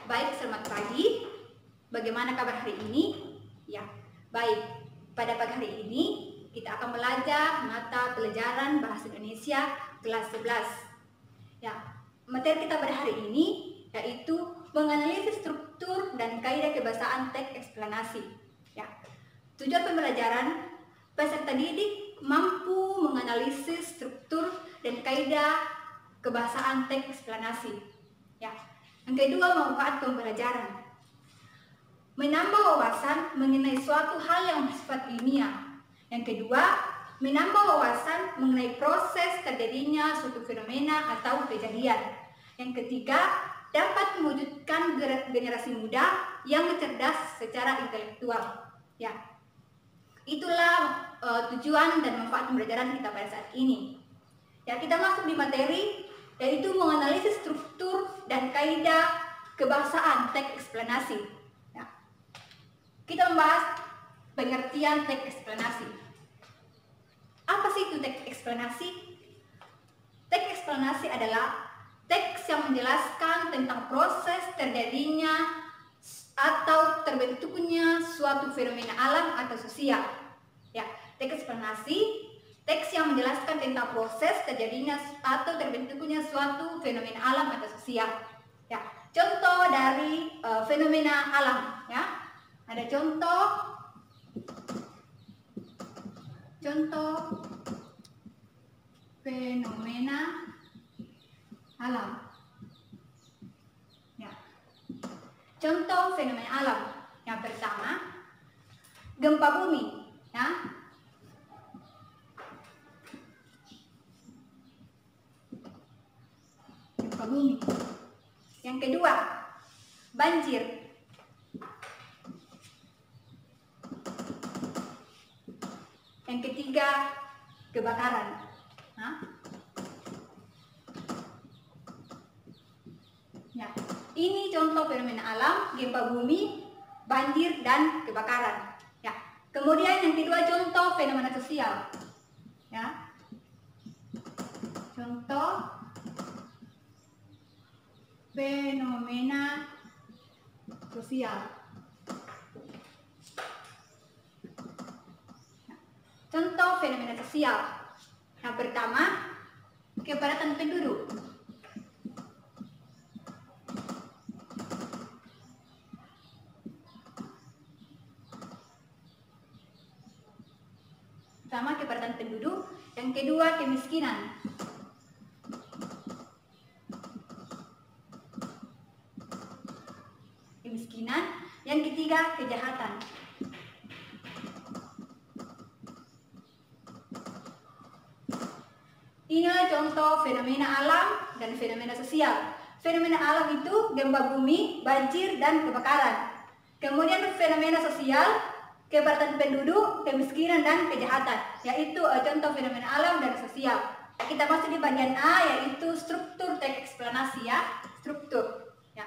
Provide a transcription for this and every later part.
baik, selamat pagi. Bagaimana kabar hari ini? Ya, baik. Pada pagi hari ini kita akan belajar mata pelajaran Bahasa Indonesia kelas 11. Ya, materi kita pada hari ini yaitu menganalisis struktur dan kaidah kebahasaan teks eksplanasi. Ya, tujuan pembelajaran peserta didik mampu menganalisis struktur dan kaidah kebahasaan teks eksplanasi. Ya, yang kedua, manfaat pembelajaran. Menambah wawasan mengenai suatu hal yang bersifat ilmiah. Yang kedua, menambah wawasan mengenai proses terjadinya suatu fenomena atau kejadian. Yang ketiga, dapat mewujudkan generasi muda yang cerdas secara intelektual. Ya, itulah tujuan dan manfaat pembelajaran kita pada saat ini. Ya, kita masuk di materi, yaitu menganalisis struktur dan kaidah kebahasaan teks eksplanasi. Kita membahas pengertian teks eksplanasi. Apa sih itu teks eksplanasi? Teks eksplanasi adalah teks yang menjelaskan tentang proses terjadinya atau terbentuknya suatu fenomena alam atau sosial. Ya, teks eksplanasi, teks yang menjelaskan tentang proses terjadinya atau terbentuknya suatu fenomena alam atau sosial. Ya, contoh dari fenomena alam, ya. Ada contoh fenomena alam. Ya. Contoh fenomena alam. Yang pertama, gempa bumi, ya. Gempa bumi. Yang kedua, banjir. Yang ketiga, kebakaran. Ya, ini contoh fenomena alam, gempa bumi, banjir, dan kebakaran. Ya, kemudian yang kedua, contoh fenomena sosial. Ya, contoh fenomena sosial. Contoh fenomena sosial. Yang pertama, kepadatan penduduk. Pertama, kepadatan penduduk. Yang kedua, kemiskinan. Kemiskinan. Yang ketiga, kejahatan. Inilah contoh fenomena alam dan fenomena sosial. Fenomena alam itu gempa bumi, banjir, dan kebakaran. Kemudian fenomena sosial, kepadatan penduduk, kemiskinan, dan kejahatan. Yaitu contoh fenomena alam dan sosial. Kita masuk di bagian A, yaitu struktur teks eksplanasi, ya. Struktur. Ya.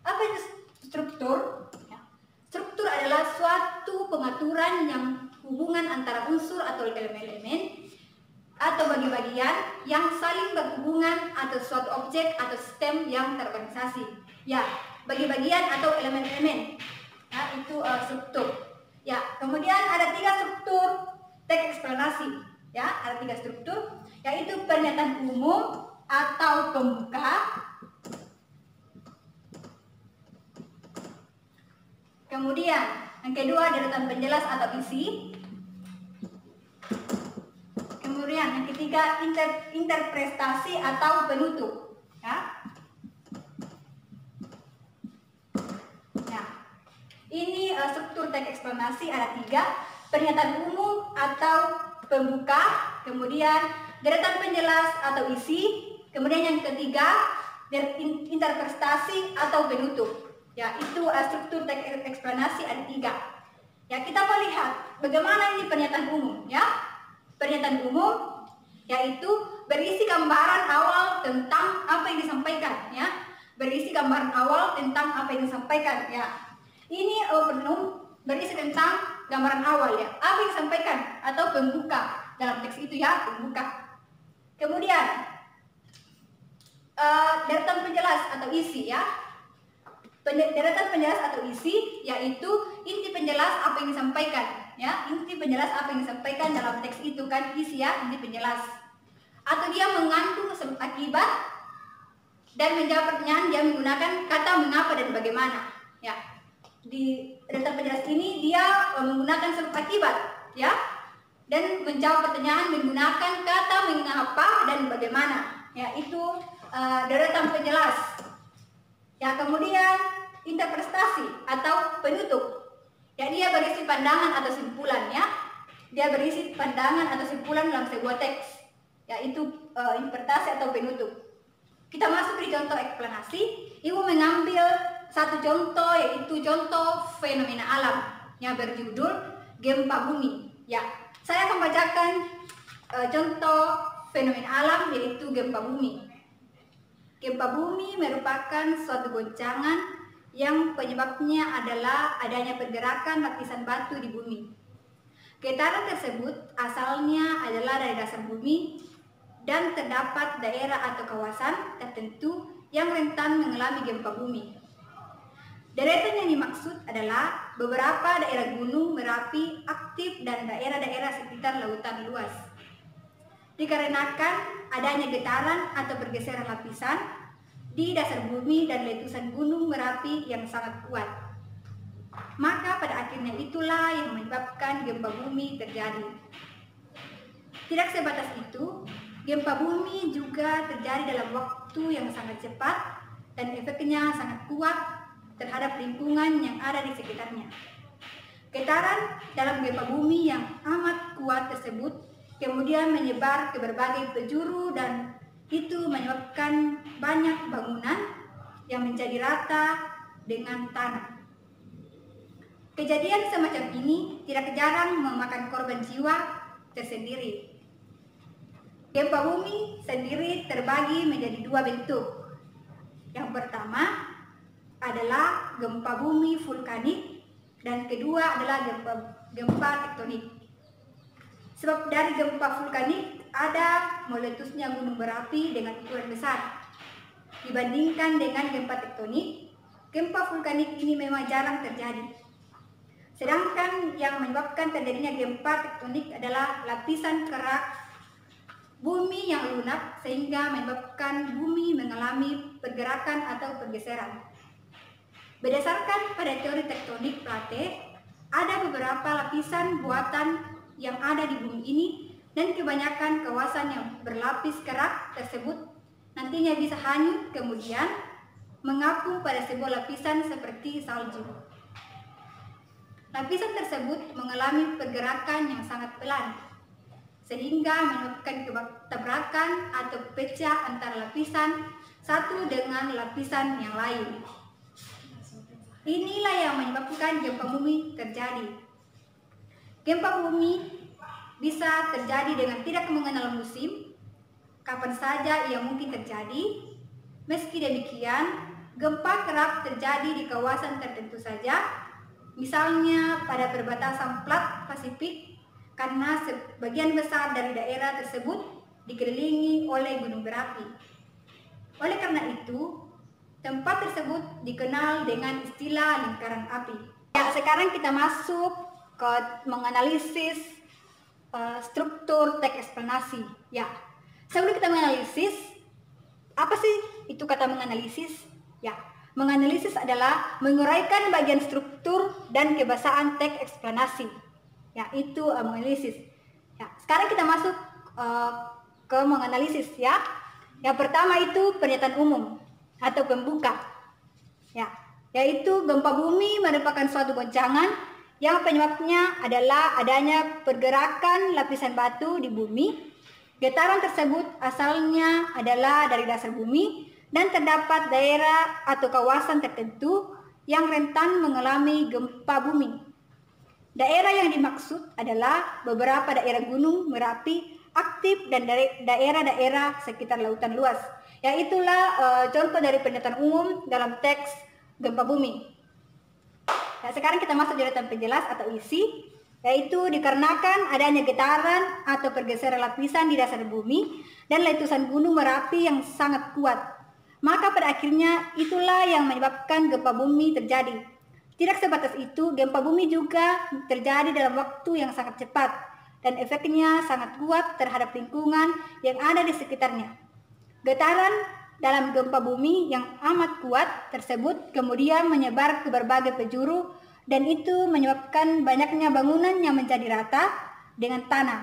Apa itu struktur? Ya. Struktur adalah suatu pengaturan yang hubungan antara unsur atau elemen-elemen atau bagi-bagian yang saling berhubungan atau suatu objek atau sistem yang terorganisasi. Ya, bagi-bagian atau elemen-elemen. Ya, itu struktur. Ya, kemudian ada 3 struktur teks eksplanasi. Ya, ada 3 struktur, yaitu pernyataan umum atau pembuka. Kemudian yang kedua, deretan penjelas atau isi. Kemudian yang ketiga, interpretasi atau penutup. Ya. Nah, ini struktur teks eksplanasi ada 3, pernyataan umum atau pembuka, kemudian deretan penjelas atau isi, kemudian yang ketiga, interpretasi atau penutup. Ya, itu struktur teks eksplanasi ada 3. Ya, kita melihat bagaimana ini pernyataan umum, ya. Pernyataan umum yaitu berisi gambaran awal tentang apa yang disampaikan, ya. Berisi gambaran awal tentang apa yang disampaikan, ya. Ini penuh berisi tentang gambaran awal, ya. Apa yang disampaikan atau pembuka dalam teks itu, ya, pembuka. Kemudian deretan penjelas atau isi, ya. Deretan penjelas atau isi yaitu inti penjelas apa yang disampaikan, ya, inti penjelas apa yang disampaikan dalam teks itu kan isi ya, inti penjelas. Atau dia mengandung sebab akibat dan menjawab pertanyaan dia menggunakan kata mengapa dan bagaimana, ya. Di deretan penjelas ini dia menggunakan sebab akibat, ya, dan menjawab pertanyaan menggunakan kata mengapa dan bagaimana, ya, itu deretan penjelas. Ya, kemudian interpretasi atau penutup. Ya, dia berisi pandangan atau simpulan, ya. Dia berisi pandangan atau simpulan dalam sebuah teks, yaitu interpretasi atau penutup. Kita masuk di contoh eksplanasi. Ibu mengambil satu contoh, yaitu contoh fenomena alam yang berjudul gempa bumi. Ya, saya akan bacakan contoh fenomena alam yaitu gempa bumi. Gempa bumi merupakan suatu goncangan yang penyebabnya adalah adanya pergerakan lapisan batu di bumi. Getaran tersebut asalnya adalah dari dasar bumi dan terdapat daerah atau kawasan tertentu yang rentan mengalami gempa bumi. Deretan yang dimaksud adalah beberapa daerah gunung Merapi aktif dan daerah-daerah sekitar lautan luas. Dikarenakan adanya getaran atau pergeseran lapisan di dasar bumi dan letusan gunung Merapi yang sangat kuat, maka pada akhirnya itulah yang menyebabkan gempa bumi terjadi. Tidak sebatas itu, gempa bumi juga terjadi dalam waktu yang sangat cepat dan efeknya sangat kuat terhadap lingkungan yang ada di sekitarnya. Getaran dalam gempa bumi yang amat kuat tersebut kemudian menyebar ke berbagai penjuru dan itu menyebabkan banyak bangunan yang menjadi rata dengan tanah. Kejadian semacam ini tidak jarang memakan korban jiwa tersendiri. Gempa bumi sendiri terbagi menjadi dua bentuk. Yang pertama adalah gempa bumi vulkanik dan kedua adalah gempa tektonik. Sebab dari gempa vulkanik ada meletusnya gunung berapi dengan ukuran besar. Dibandingkan dengan gempa tektonik, gempa vulkanik ini memang jarang terjadi. Sedangkan yang menyebabkan terjadinya gempa tektonik adalah lapisan kerak bumi yang lunak sehingga menyebabkan bumi mengalami pergerakan atau pergeseran. Berdasarkan pada teori tektonik plate, ada beberapa lapisan buatan yang ada di bumi ini dan kebanyakan kawasan yang berlapis kerak tersebut nantinya bisa hanyut kemudian mengapung pada sebuah lapisan seperti salju. Lapisan tersebut mengalami pergerakan yang sangat pelan sehingga menyebabkan tabrakan atau pecah antara lapisan satu dengan lapisan yang lain. Inilah yang menyebabkan gempa bumi terjadi. Gempa bumi bisa terjadi dengan tidak mengenal musim, kapan saja ia mungkin terjadi. Meski demikian, gempa kerap terjadi di kawasan tertentu saja, misalnya pada perbatasan Plat Pasifik, karena sebagian besar dari daerah tersebut dikelilingi oleh gunung berapi. Oleh karena itu, tempat tersebut dikenal dengan istilah lingkaran api. Ya, sekarang kita masuk ke menganalisis struktur teks eksplanasi. Ya, sebelum kita menganalisis, apa sih itu kata menganalisis? Ya, menganalisis adalah menguraikan bagian struktur dan kebahasaan teks eksplanasi. Ya, itu menganalisis. Ya, sekarang kita masuk ke menganalisis ya. Yang pertama itu pernyataan umum atau pembuka. Ya, yaitu gempa bumi merupakan suatu goncangan yang penyebabnya adalah adanya pergerakan lapisan batu di bumi. Getaran tersebut asalnya adalah dari dasar bumi dan terdapat daerah atau kawasan tertentu yang rentan mengalami gempa bumi. Daerah yang dimaksud adalah beberapa daerah gunung Merapi aktif dan daerah-daerah sekitar lautan luas. Yaitulah contoh dari pernyataan umum dalam teks gempa bumi. Nah, sekarang kita masuk deretan penjelas atau isi, yaitu dikarenakan adanya getaran atau pergeseran lapisan di dasar bumi dan letusan gunung Merapi yang sangat kuat, Maka pada akhirnya itulah yang menyebabkan gempa bumi terjadi. Tidak sebatas itu, gempa bumi juga terjadi dalam waktu yang sangat cepat dan efeknya sangat kuat terhadap lingkungan yang ada di sekitarnya. Getaran dalam gempa bumi yang amat kuat tersebut kemudian menyebar ke berbagai penjuru dan itu menyebabkan banyaknya bangunan yang menjadi rata dengan tanah.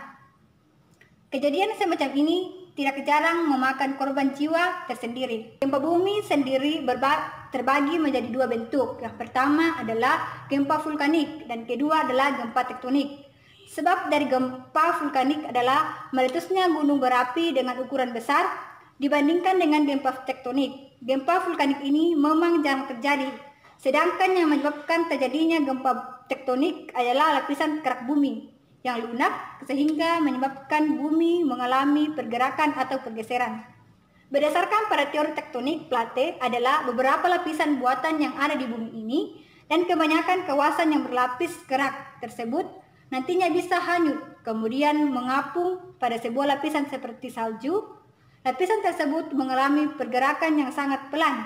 Kejadian semacam ini tidak jarang memakan korban jiwa tersendiri. Gempa bumi sendiri terbagi menjadi dua bentuk. Yang pertama adalah gempa vulkanik dan kedua adalah gempa tektonik. Sebab dari gempa vulkanik adalah meletusnya gunung berapi dengan ukuran besar dibandingkan dengan gempa tektonik. Gempa vulkanik ini memang jarang terjadi, sedangkan yang menyebabkan terjadinya gempa tektonik adalah lapisan kerak bumi yang lunak sehingga menyebabkan bumi mengalami pergerakan atau pergeseran. Berdasarkan pada teori tektonik plate adalah beberapa lapisan buatan yang ada di bumi ini dan kebanyakan kawasan yang berlapis kerak tersebut nantinya bisa hanyut kemudian mengapung pada sebuah lapisan seperti salju. Lapisan tersebut mengalami pergerakan yang sangat pelan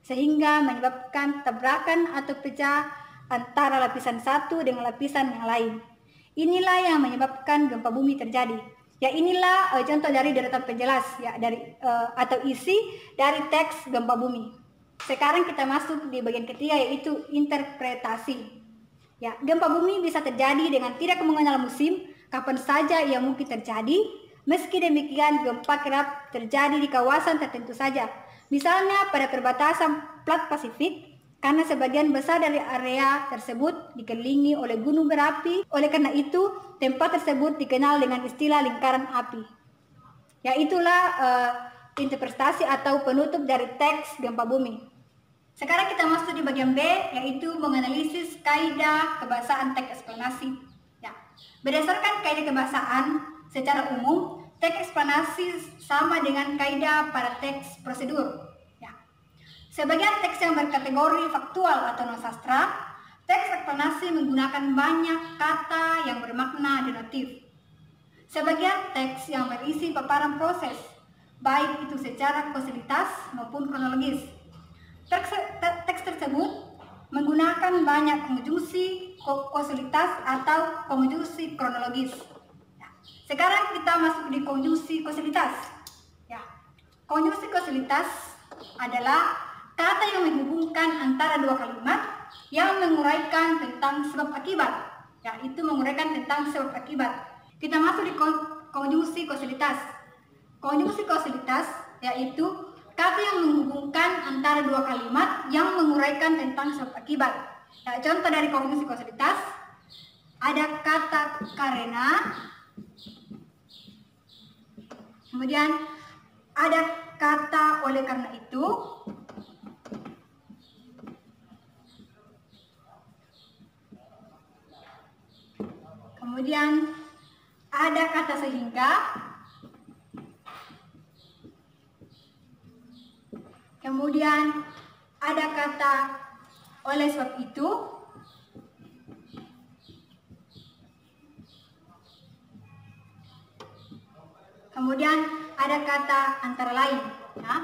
sehingga menyebabkan tabrakan atau pecah antara lapisan satu dengan lapisan yang lain. Inilah yang menyebabkan gempa bumi terjadi. Ya, inilah contoh dari deretan penjelas ya atau isi dari teks gempa bumi. Sekarang kita masuk di bagian ketiga yaitu interpretasi. Ya, gempa bumi bisa terjadi dengan tidak mengenal musim, kapan saja ia mungkin terjadi. Meski demikian, gempa kerap terjadi di kawasan tertentu saja. Misalnya pada perbatasan Plat Pasifik, karena sebagian besar dari area tersebut dikelilingi oleh gunung berapi. Oleh karena itu, tempat tersebut dikenal dengan istilah lingkaran api. Ya, itulah interpretasi atau penutup dari teks gempa bumi. Sekarang kita masuk di bagian B, yaitu menganalisis kaidah kebahasaan teks eksplanasi. Ya, berdasarkan kaidah kebahasaan secara umum, teks eksplanasi sama dengan kaidah pada teks prosedur. Sebagian teks yang berkategori faktual atau non-sastra, teks eksplanasi menggunakan banyak kata yang bermakna denotif. Sebagian teks yang berisi paparan proses, baik itu secara kausalitas maupun kronologis. Teks tersebut menggunakan banyak konjungsi kausalitas atau konjungsi kronologis. Sekarang kita masuk di konjungsi kausalitas. Konjungsi kausalitas adalah kata yang menghubungkan antara dua kalimat yang menguraikan tentang sebab akibat. Ya, itu menguraikan tentang sebab akibat. Kita masuk di konjungsi kausalitas. Konjungsi kausalitas yaitu kata yang menghubungkan antara dua kalimat yang menguraikan tentang sebab akibat. Ya, contoh dari konjungsi kausalitas ada kata karena, kemudian ada kata oleh karena itu, kemudian ada kata sehingga, kemudian ada kata oleh sebab itu, kemudian ada kata antara lain. Ya.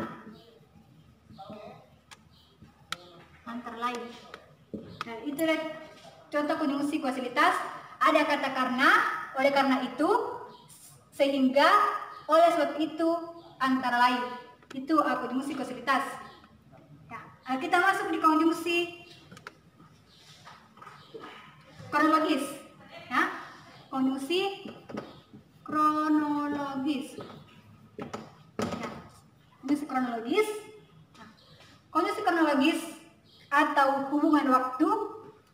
Antara lain. Dan itu contoh konjungsi kausalitas. Ada kata karena, oleh karena itu, sehingga, oleh sebab itu, antara lain. Itu konjungsi kausalitas. Ya. Kita masuk di konjungsi kronologis. Ya. Konjungsi kronologis. Ya. Konjungsi kronologis. Nah, konjungsi kronologis atau hubungan waktu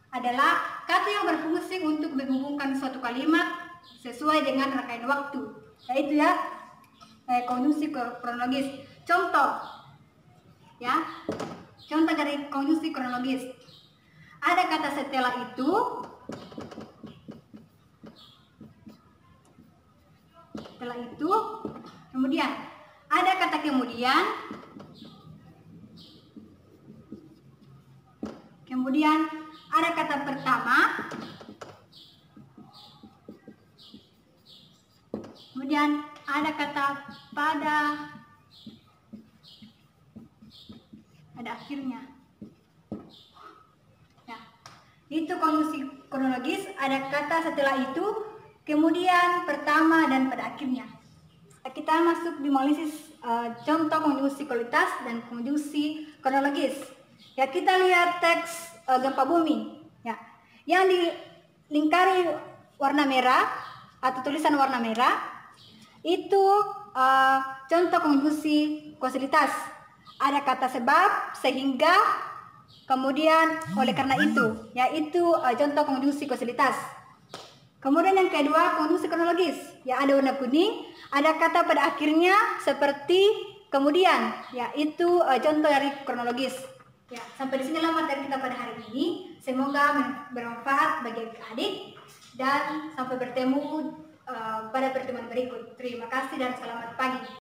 adalah kata yang berfungsi untuk menghubungkan suatu kalimat sesuai dengan rangkaian waktu. Yaitu ya konjungsi kronologis. Contoh, ya, contoh dari konjungsi kronologis. Ada kata setelah itu, kemudian ada kata kemudian, kemudian ada kata pertama, kemudian ada kata pada, ada akhirnya. Ya, itu konjungsi kronologis, ada kata setelah itu, kemudian, pertama, dan pada akhirnya. Kita masuk di analisis contoh konjungsi kualitas dan konjungsi kronologis. Ya, kita lihat teks gempa bumi. Ya, yang dilingkari warna merah atau tulisan warna merah itu contoh konjungsi kausalitas. Ada kata sebab, sehingga, kemudian oleh karena itu, yaitu contoh konjungsi kausalitas. Kemudian yang kedua konjungsi kronologis, ya ada warna kuning, ada kata pada akhirnya seperti kemudian, yaitu contoh dari kronologis. Ya, sampai di sinilah materi kita pada hari ini. Semoga bermanfaat bagi adik-adik dan sampai bertemu pada pertemuan berikut. Terima kasih dan selamat pagi.